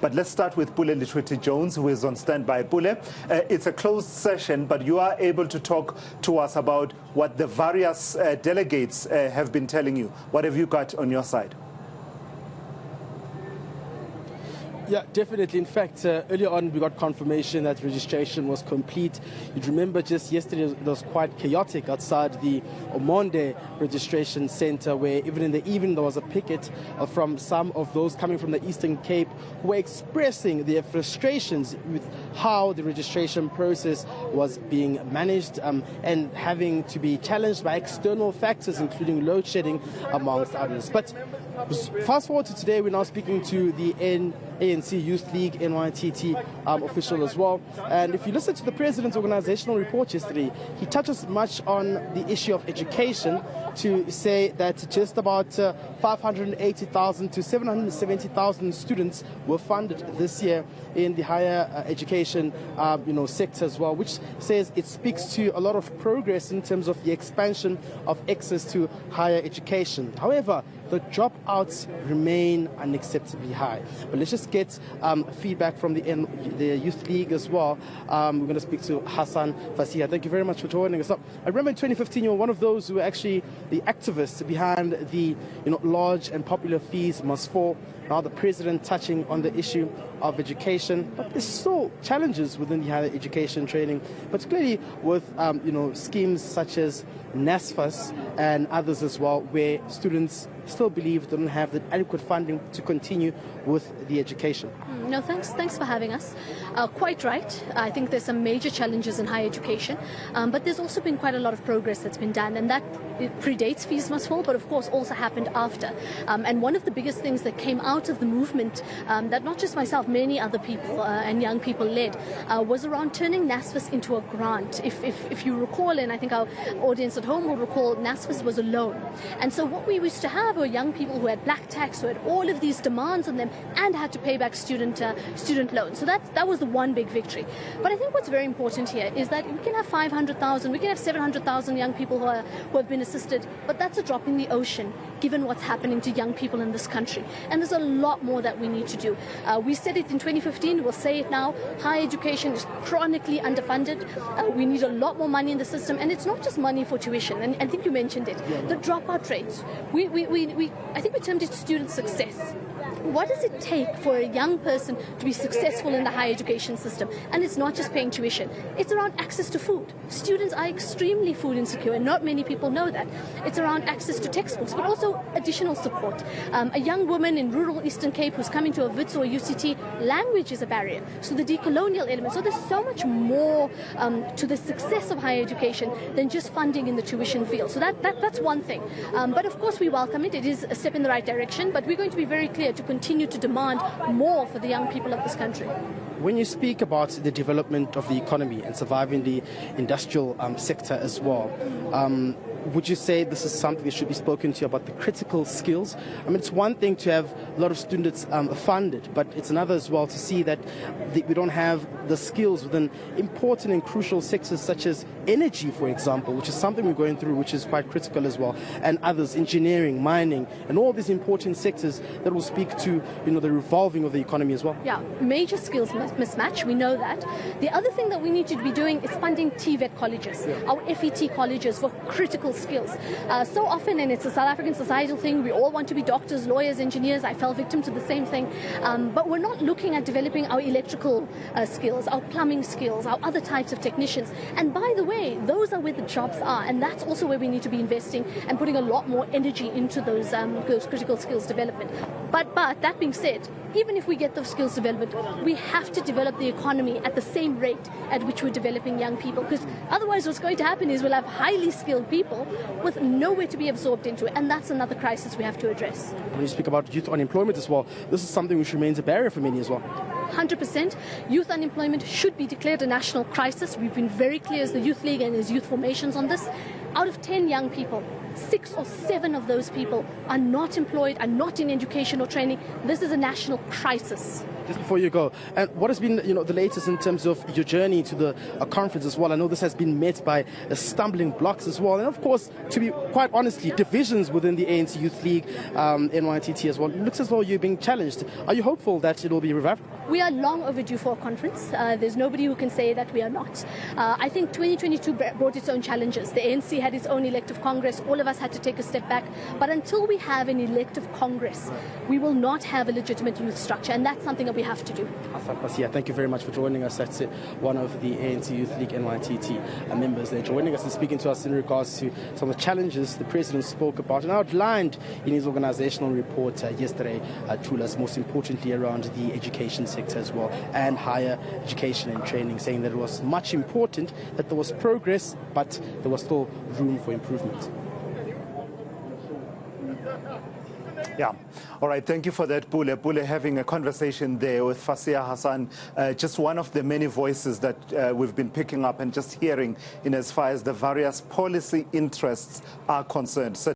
But let's start with Pule Letshwiti-Jones, who is on standby. Pule, it's a closed session, but you are able to talk to us about what the various delegates have been telling you. What have you got on your side? Yeah, definitely. In fact, earlier on we got confirmation that registration was complete. You'd remember just yesterday it was quite chaotic outside the Omonde registration center, where even in the evening there was a picket from some of those coming from the Eastern Cape who were expressing their frustrations with how the registration process was being managed and having to be challenged by external factors, including load shedding, amongst others. But fast forward to today, we're now speaking to the ANC Youth League NYTT official as well. And if you listen to the President's organizational report yesterday, he touches much on the issue of education to say that just about 580,000 to 770,000 students were funded this year in the higher education sector as well, which says it speaks to a lot of progress in terms of the expansion of access to higher education. However, the dropouts remain unacceptably high. But let's just get feedback from the Youth League as well. We're going to speak to Hassan Fasiha. Thank you very much for joining us. I remember in 2015 you were one of those who were actually the activists behind the large and popular fees must fall. Now the President touching on the issue of education, but there's still challenges within the higher education training, particularly with schemes such as NSFAS and others as well, where students still believe they don't have the adequate funding to continue with the education. No, thanks for having us. Quite right. I think there's some major challenges in higher education, but there's also been quite a lot of progress that's been done, and that predates Fees Must Fall, but of course also happened after. And one of the biggest things that came out of the movement, that not just myself, many other people and young people led, was around turning NSFAS into a grant. If you recall, and I think our audience at home will recall, NSFAS was a loan. And so what we used to have were young people who had black tax, who had all of these demands on them and had to pay back student loans. So that was the one big victory. But I think what's very important here is that we can have 500,000, we can have 700,000 young people who have been assisted, but that's a drop in the ocean given what's happening to young people in this country. And there's a lot more that we need to do. We said it in 2015, we'll say it now, higher education is chronically underfunded. We need a lot more money in the system, and it's not just money for tuition, and I think you mentioned it. The dropout rates, I think we termed it student success. What does it take for a young person to be successful in the higher education system? And it's not just paying tuition. It's around access to food. Students are extremely food insecure, and not many people know that. It's around access to textbooks, but also additional support. A young woman in rural Eastern Cape who's coming to a WITS or a UCT, language is a barrier. So the decolonial element. So there's so much more to the success of higher education than just funding in the tuition field. So that's one thing. But of course we welcome it. It is a step in the right direction, but we're going to be very clear to continue to demand more for the young people of this country. When you speak about the development of the economy and surviving the industrial sector as well, would you say this is something that should be spoken to about the critical skills? I mean, it's one thing to have a lot of students funded, but it's another as well to see that we don't have the skills within important and crucial sectors such as energy, for example, which is something we're going through, which is quite critical as well, and others, engineering, mining, and all these important sectors that will speak to the revolving of the economy as well. Yeah, major skills mismatch, we know that. The other thing that we need to be doing is funding TVET colleges, our FET colleges for critical skills. So often, and it's a South African societal thing, we all want to be doctors, lawyers, engineers. I fell victim to the same thing. But we're not looking at developing our electrical skills, our plumbing skills, our other types of technicians. And by the way, those are where the jobs are, and that's also where we need to be investing and putting a lot more energy into those critical skills development. But that being said, even if we get those skills development, we have to develop the economy at the same rate at which we're developing young people, because otherwise what's going to happen is we'll have highly skilled people with nowhere to be absorbed into it, and that's another crisis we have to address. When you speak about youth unemployment as well, this is something which remains a barrier for many as well. 100%. Youth unemployment should be declared a national crisis. We've been very clear as the Youth League and as youth formations on this. Out of 10 young people, 6 or 7 of those people are not employed, are not in education or training. This is a national crisis. Just before you go, and what has been the latest in terms of your journey to the conference as well? I know this has been met by stumbling blocks as well, and of course, to be quite honestly, divisions within the ANC Youth League, NYTT as well. It looks as though you're being challenged. Are you hopeful that it will be revived? We are long overdue for a conference. There's nobody who can say that we are not. I think 2022 brought its own challenges. The ANC had its own elective Congress. All of us had to take a step back. But until we have an elective Congress, we will not have a legitimate youth structure, and that's something that we have to do. Thank you very much for joining us. That's one of the ANC Youth League NYTT members there, joining us and speaking to us in regards to some of the challenges the President spoke about and outlined in his organizational report yesterday, to us, most importantly around the education sector as well, and higher education and training, saying that it was much important that there was progress, but there was still room for improvement. Yeah. All right. Thank you for that, Pule. Pule having a conversation there with Fasia Hassan, just one of the many voices that we've been picking up and just hearing in as far as the various policy interests are concerned.